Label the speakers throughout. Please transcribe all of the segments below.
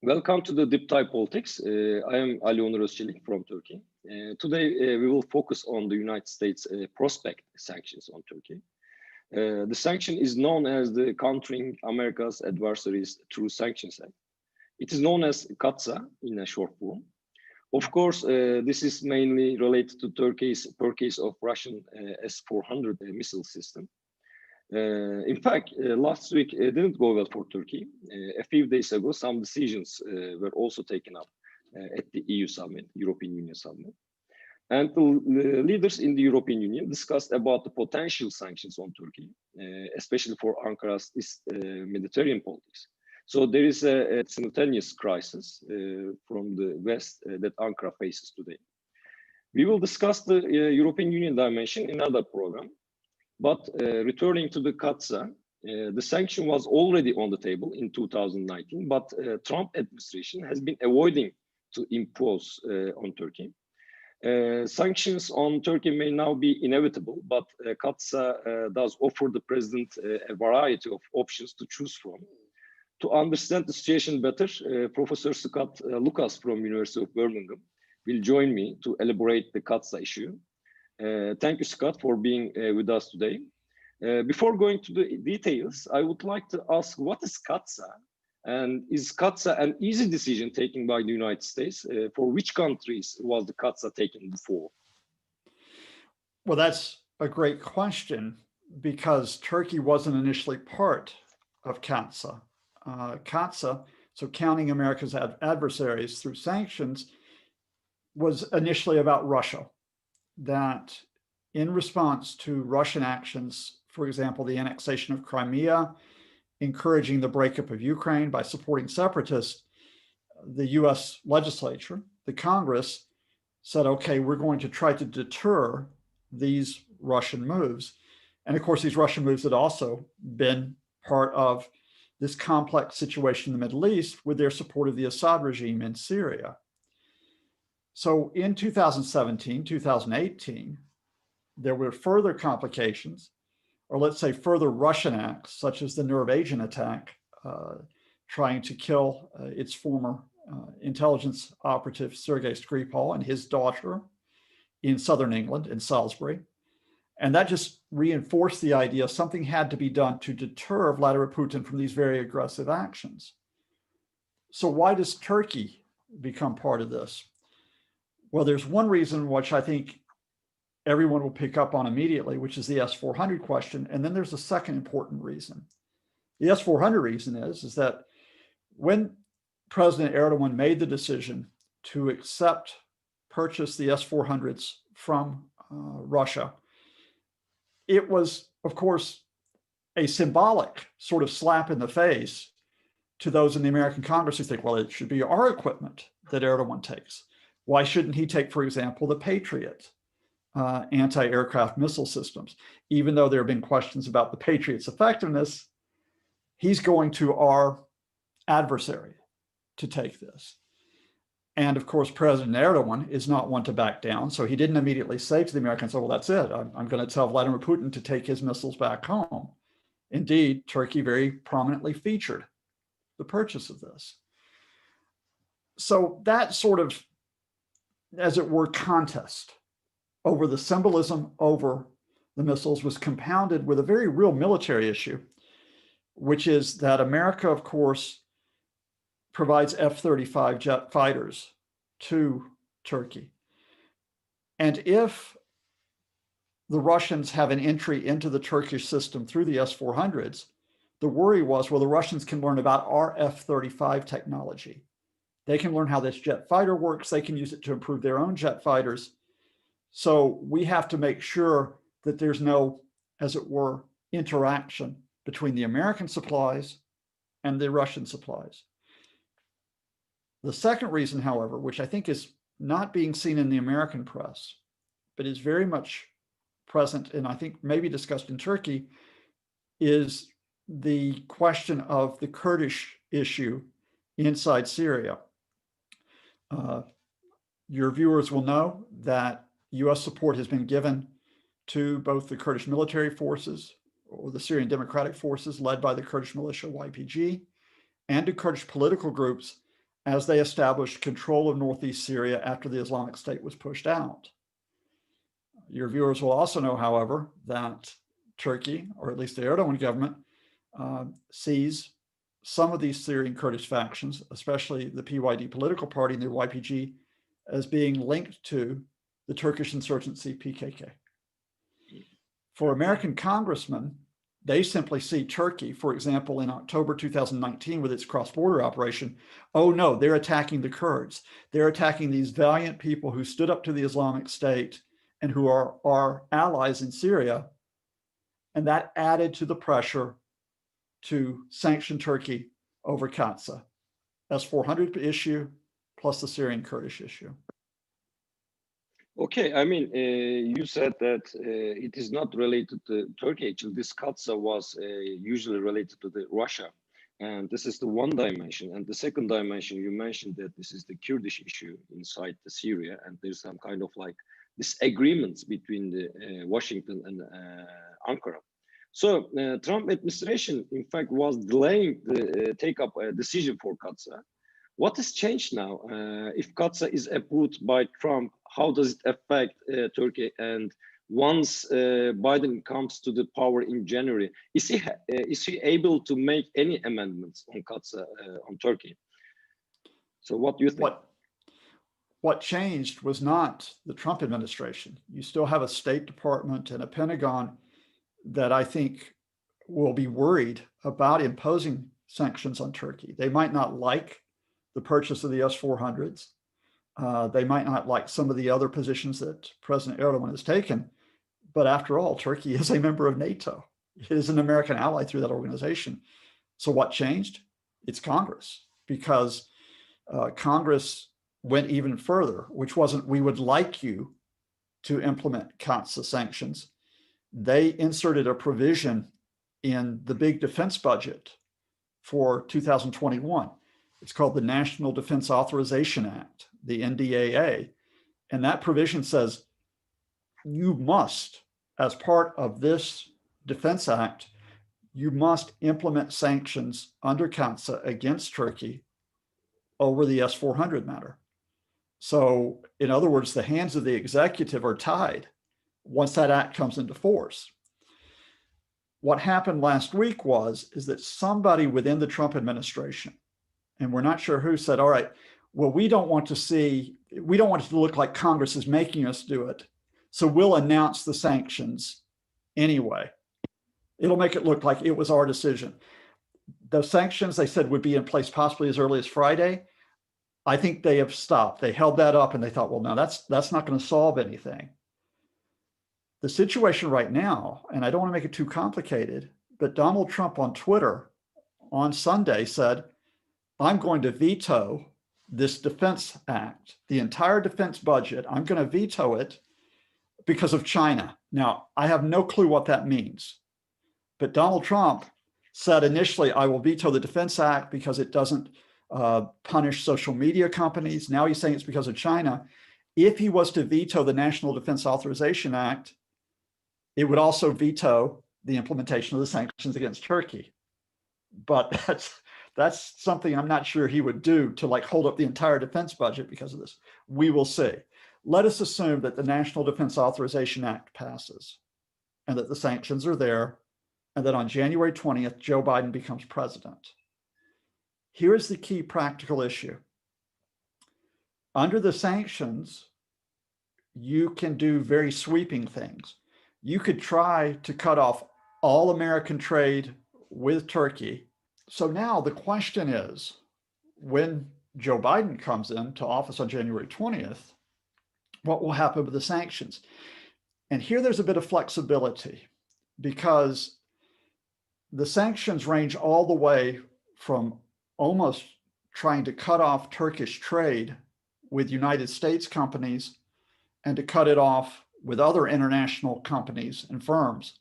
Speaker 1: Welcome to the Deep Dive Politics. I am Ali Onur Özçelik from Turkey. Today, we will focus on the United States prospect sanctions on Turkey. The sanction is known as the Countering America's Adversaries Through Sanctions Act. It is known as CAATSA in a short form. Of course, this is mainly related to Turkey's purchase of Russian S-400 missile system. In fact, last week didn't go well for Turkey. A few days ago, some decisions were also taken up at the EU summit, European Union summit. And the leaders in the European Union discussed about the potential sanctions on Turkey, especially for Ankara's Mediterranean politics. So there is a simultaneous crisis from the West that Ankara faces today. We will discuss the European Union dimension in another program. But returning to the CAATSA, the sanction was already on the table in 2019, but Trump administration has been avoiding to impose on Turkey. Sanctions on Turkey may now be inevitable, but CAATSA does offer the president a variety of options to choose from. To understand the situation better, Professor Scott Lucas from University of Birmingham will join me to elaborate the CAATSA issue. Thank you, Scott, for being with us today. Before going to the details, I would like to ask, what is CAATSA? And is CAATSA an easy decision taken by the United States? For which countries was the CAATSA taken before?
Speaker 2: Well, that's a great question, because Turkey wasn't initially part of CAATSA. CAATSA, so Counting America's Adversaries Through Sanctions, was initially about Russia. That in response to Russian actions, for example, the annexation of Crimea, encouraging the breakup of Ukraine by supporting separatists, the US legislature, the Congress, said, okay, we're going to try to deter these Russian moves. And of course, these Russian moves had also been part of this complex situation in the Middle East with their support of the Assad regime in Syria. So in 2017, 2018, there were further complications, or let's say further Russian acts, such as the nerve agent attack, trying to kill its former intelligence operative, Sergei Skripal, and his daughter in southern England, in Salisbury. And that just reinforced the idea something had to be done to deter Vladimir Putin from these very aggressive actions. So why does Turkey become part of this? Well, there's one reason which I think everyone will pick up on immediately, which is the S-400 question. And then there's a second important reason. The S-400 reason is that when President Erdogan made the decision to purchase the S-400s from Russia, it was, of course, a symbolic sort of slap in the face to those in the American Congress who think, well, it should be our equipment that Erdogan takes. Why shouldn't he take, for example, the Patriot anti-aircraft missile systems? Even though there have been questions about the Patriot's effectiveness, he's going to our adversary to take this. And of course, President Erdogan is not one to back down. So he didn't immediately say to the Americans, oh, well, that's it. I'm going to tell Vladimir Putin to take his missiles back home. Indeed, Turkey very prominently featured the purchase of this. So that sort of, as it were, contest over the symbolism over the missiles was compounded with a very real military issue, which is that America, of course, provides F-35 jet fighters to Turkey. And if the Russians have an entry into the Turkish system through the S-400s, the worry was, well, the Russians can learn about our F-35 technology. They can learn how this jet fighter works. They can use it to improve their own jet fighters. So we have to make sure that there's no, as it were, interaction between the American supplies and the Russian supplies. The second reason, however, which I think is not being seen in the American press, but is very much present and I think maybe discussed in Turkey, is the question of the Kurdish issue inside Syria. Your viewers will know that US support has been given to both the Kurdish military forces, or the Syrian Democratic Forces led by the Kurdish militia YPG, and to Kurdish political groups as they established control of northeast Syria after the Islamic State was pushed out. Your viewers will also know, however, that Turkey, or at least the Erdogan government, sees some of these Syrian Kurdish factions, especially the PYD political party and the YPG, as being linked to the Turkish insurgency PKK. For American congressmen, they simply see Turkey, for example, in October 2019 with its cross-border operation. Oh no, they're attacking the Kurds. They're attacking these valiant people who stood up to the Islamic State and who are our allies in Syria. And that added to the pressure to sanction Turkey over CAATSA, S-400 issue, plus the Syrian Kurdish issue.
Speaker 1: Okay, I mean, you said that it is not related to Turkey. Actually, this CAATSA was usually related to the Russia. And this is the one dimension. And the second dimension, you mentioned that this is the Kurdish issue inside the Syria. And there's some kind of like disagreements between the Washington and Ankara. So Trump administration, in fact, was delaying the take-up decision for CAATSA. What has changed now? If CAATSA is approved by Trump, how does it affect Turkey? And once Biden comes to the power in January, is he able to make any amendments on CAATSA on Turkey? So what do you think?
Speaker 2: What changed was not the Trump administration. You still have a State Department and a Pentagon that I think will be worried about imposing sanctions on Turkey. They might not like the purchase of the S-400s. They might not like some of the other positions that President Erdogan has taken. But after all, Turkey is a member of NATO. It is an American ally through that organization. So what changed? It's Congress, because Congress went even further, which wasn't, we would like you to implement CAATSA sanctions. They inserted a provision in the big defense budget for 2021. It's called the National Defense Authorization Act, the NDAA. And that provision says you must, as part of this Defense Act, you must implement sanctions under CAATSA against Turkey over the S-400 matter. So in other words, the hands of the executive are tied once that act comes into force. What happened last week is that somebody within the Trump administration, and we're not sure who, said, all right, well, we don't want it to look like Congress is making us do it. So we'll announce the sanctions anyway. It'll make it look like it was our decision. The sanctions, they said, would be in place possibly as early as Friday. I think they have stopped. They held that up and they thought, well, no, that's not going to solve anything. The situation right now, and I don't want to make it too complicated, but Donald Trump on Twitter on Sunday said, I'm going to veto this Defense Act, the entire defense budget. I'm going to veto it because of China. Now, I have no clue what that means, but Donald Trump said initially, I will veto the Defense Act because it doesn't punish social media companies. Now he's saying it's because of China. If he was to veto the National Defense Authorization Act, it would also veto the implementation of the sanctions against Turkey. But that's something I'm not sure he would do, to like hold up the entire defense budget because of this. We will see. Let us assume that the National Defense Authorization Act passes and that the sanctions are there and that on January 20th, Joe Biden becomes president. Here's the key practical issue. Under the sanctions, you can do very sweeping things. You could try to cut off all American trade with Turkey. So now the question is, when Joe Biden comes into office on January 20th, what will happen with the sanctions? And here there's a bit of flexibility, because the sanctions range all the way from almost trying to cut off Turkish trade with United States companies and to cut it off with other international companies and firms.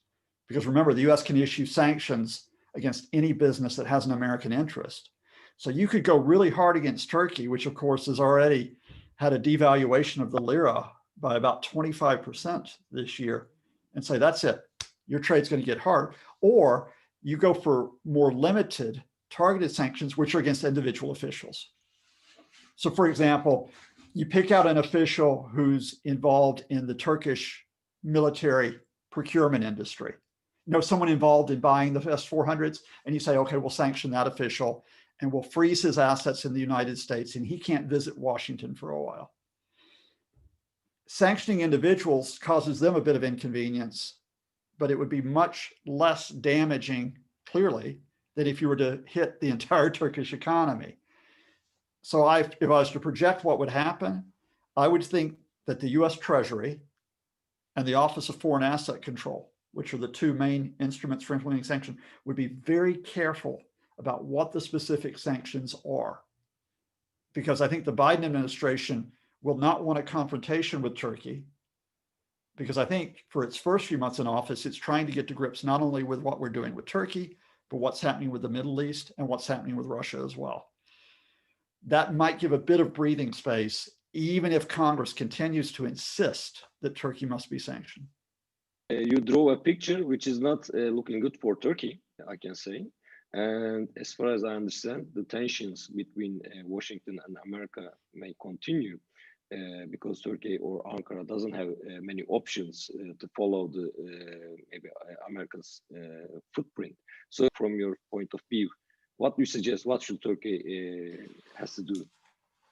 Speaker 2: Because remember, the US can issue sanctions against any business that has an American interest. So you could go really hard against Turkey, which of course has already had a devaluation of the lira by about 25% this year, and say, that's it, your trade's going to get hard. Or you go for more limited targeted sanctions, which are against individual officials. So for example, you pick out an official who's involved in the Turkish military procurement industry. You know, someone involved in buying the S-400s, and you say, okay, we'll sanction that official and we'll freeze his assets in the United States and he can't visit Washington for a while. Sanctioning individuals causes them a bit of inconvenience, but it would be much less damaging, clearly, than if you were to hit the entire Turkish economy. So if I was to project what would happen, I would think that the US Treasury and the Office of Foreign Asset Control, which are the two main instruments for implementing sanctions, would be very careful about what the specific sanctions are. Because I think the Biden administration will not want a confrontation with Turkey, because I think for its first few months in office, it's trying to get to grips not only with what we're doing with Turkey, but what's happening with the Middle East and what's happening with Russia as well. That might give a bit of breathing space, even if Congress continues to insist that Turkey must be sanctioned.
Speaker 1: You draw a picture which is not looking good for Turkey, I can say. And as far as I understand, the tensions between Washington and America may continue because Turkey or Ankara doesn't have many options to follow the maybe America's footprint. So from your point of view, what do you suggest? What should Turkey has to do?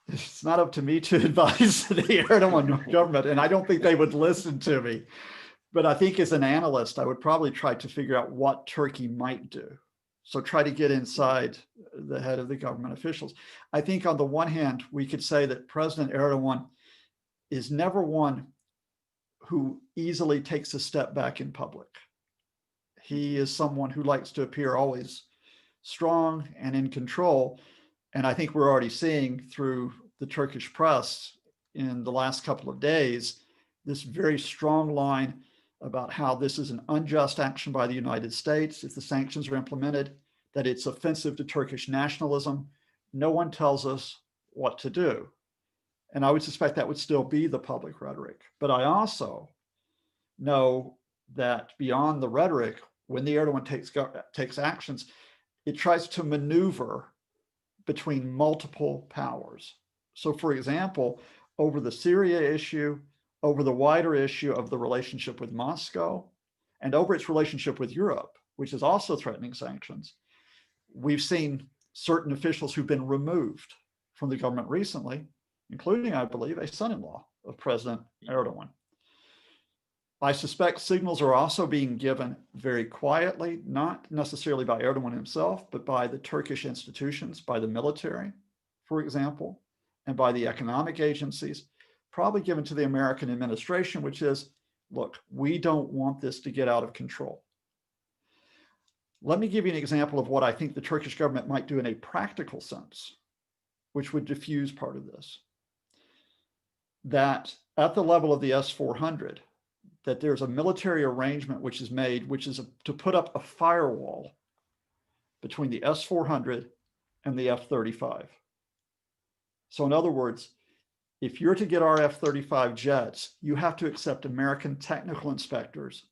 Speaker 2: It's not up to me to advise the Erdogan government, and I don't think they would listen to me. But I think as an analyst, I would probably try to figure out what Turkey might do. So try to get inside the head of the government officials. I think on the one hand, we could say that President Erdogan is never one who easily takes a step back in public. He is someone who likes to appear always strong and in control. And I think we're already seeing through the Turkish press in the last couple of days, this very strong line about how this is an unjust action by the United States if the sanctions are implemented, that it's offensive to Turkish nationalism. No one tells us what to do. And I would suspect that would still be the public rhetoric. But I also know that beyond the rhetoric, when the Erdogan takes actions, it tries to maneuver between multiple powers. So for example, over the Syria issue, over the wider issue of the relationship with Moscow, and over its relationship with Europe, which is also threatening sanctions, we've seen certain officials who've been removed from the government recently, including, I believe, a son-in-law of President Erdogan. I suspect signals are also being given very quietly, not necessarily by Erdogan himself, but by the Turkish institutions, by the military, for example, and by the economic agencies, probably given to the American administration, which is, look, we don't want this to get out of control. Let me give you an example of what I think the Turkish government might do in a practical sense, which would diffuse part of this. That at the level of the S-400, that there's a military arrangement which is made, which is to put up a firewall between the S-400 and the F-35. So in other words, if you're to get our F-35 jets, you have to accept American technical inspectors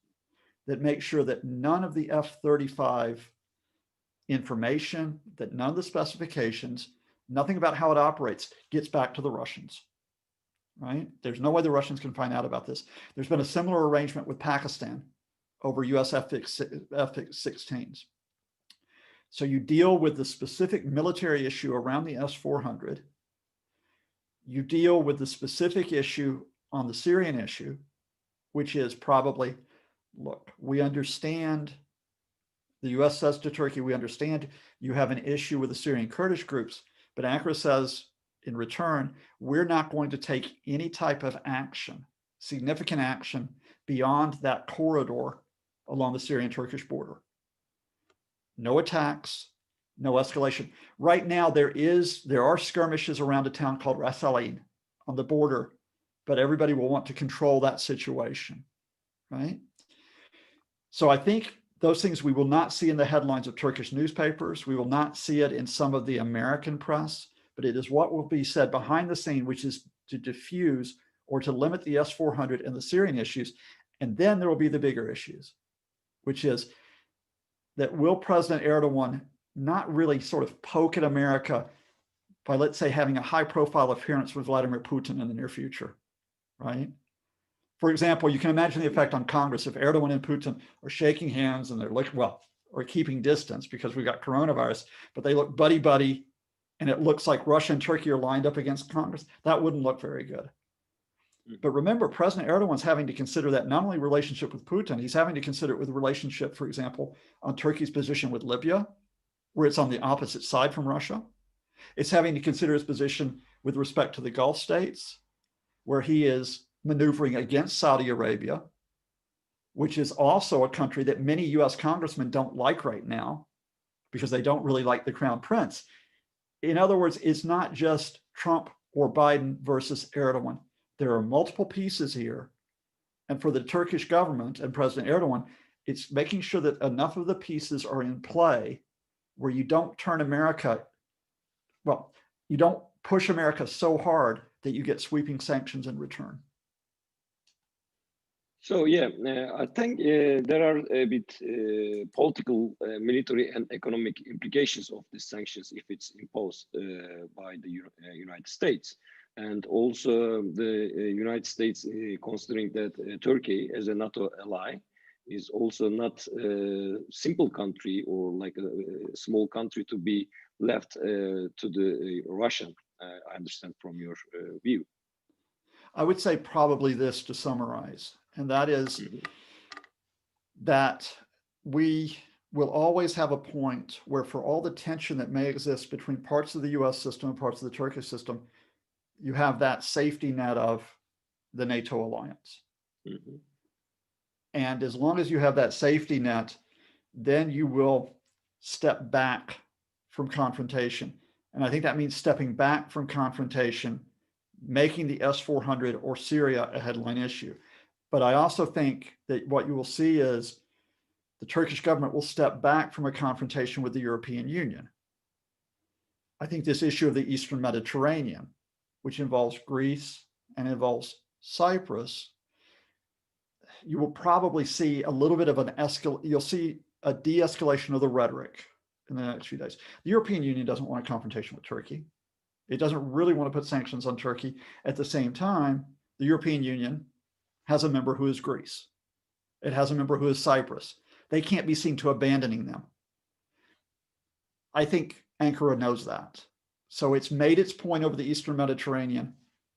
Speaker 2: that make sure that none of the F-35 information, that none of the specifications, nothing about how it operates gets back to the Russians, right? There's no way the Russians can find out about this. There's been a similar arrangement with Pakistan over US F-16s. So you deal with the specific military issue around the S-400. You deal with the specific issue on the Syrian issue, which is probably, look, we understand, the US says to Turkey, we understand you have an issue with the Syrian Kurdish groups, but Ankara says in return, we're not going to take any type of action, significant action beyond that corridor along the Syrian-Turkish border. No attacks, no escalation. Right now, there are skirmishes around a town called Ras Al Ain on the border, but everybody will want to control that situation, right? So I think those things we will not see in the headlines of Turkish newspapers. We will not see it in some of the American press, but it is what will be said behind the scene, which is to diffuse or to limit the S-400 and the Syrian issues. And then there will be the bigger issues, which is that will President Erdogan not really sort of poke at America, by, let's say, having a high-profile appearance with Vladimir Putin in the near future, right? For example, you can imagine the effect on Congress if Erdogan and Putin are shaking hands and they're looking, well, or keeping distance because we've got coronavirus, but they look buddy-buddy, and it looks like Russia and Turkey are lined up against Congress. That wouldn't look very good. But remember, President Erdogan's having to consider that not only relationship with Putin, he's having to consider it with the relationship, for example, on Turkey's position with Libya, where it's on the opposite side from Russia. It's having to consider his position with respect to the Gulf states, where he is maneuvering against Saudi Arabia, which is also a country that many US congressmen don't like right now because they don't really like the Crown Prince. In other words, it's not just Trump or Biden versus Erdogan. There are multiple pieces here. And for the Turkish government and President Erdogan, it's making sure that enough of the pieces are in play where you don't turn America, well, you don't push America so hard that you get sweeping sanctions in return.
Speaker 1: So yeah, I think there are a bit political, military and economic implications of these sanctions if it's imposed by the United States. And also the United States considering that Turkey as a NATO ally is also not a simple country or like a small country to be left to the Russian, I understand from your view.
Speaker 2: I would say probably this to summarize, and that is that we will always have a point where for all the tension that may exist between parts of the US system and parts of the Turkish system, you have that safety net of the NATO alliance. And as long as you have that safety net, then you will step back from confrontation. And I think that means stepping back from confrontation, making the S-400 or Syria a headline issue. But I also think that what you will see is the Turkish government will step back from a confrontation with the European Union. I think this issue of the Eastern Mediterranean, which involves Greece and involves Cyprus, you will probably see a little bit of an you'll see a de-escalation of the rhetoric in the next few days. The European Union doesn't want a confrontation with Turkey. It doesn't really want to put sanctions on Turkey. At the same time, the European Union has a member who is Greece. It has a member who is Cyprus. They can't be seen to abandoning them. I think Ankara knows that. So it's made its point over the Eastern Mediterranean,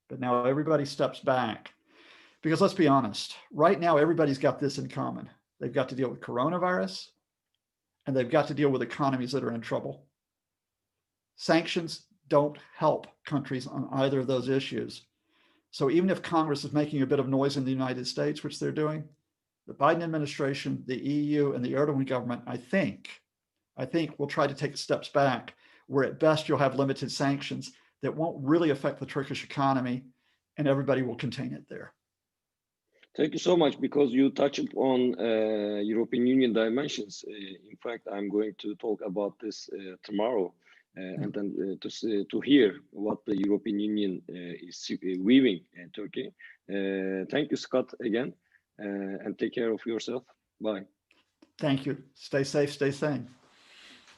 Speaker 2: but now everybody steps back. Because let's be honest, right now everybody's got this in common. They've got to deal with coronavirus, and they've got to deal with economies that are in trouble. Sanctions don't help countries on either of those issues. So even if Congress is making a bit of noise in the United States, which they're doing, the Biden administration, the EU, and the Erdogan government, I think will try to take steps back, where at best you'll have limited sanctions that won't really affect the Turkish economy, and everybody will contain it there.
Speaker 1: Thank you so much, because you touched on European Union dimensions. In fact, I'm going to talk about this tomorrow, and then to hear what the European Union is weaving in Turkey. Thank you, Scott, again, and take care of yourself. Bye.
Speaker 2: Thank you. Stay safe, stay sane.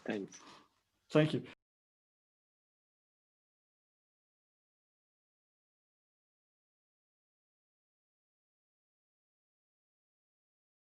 Speaker 1: Thanks.
Speaker 2: Thank you.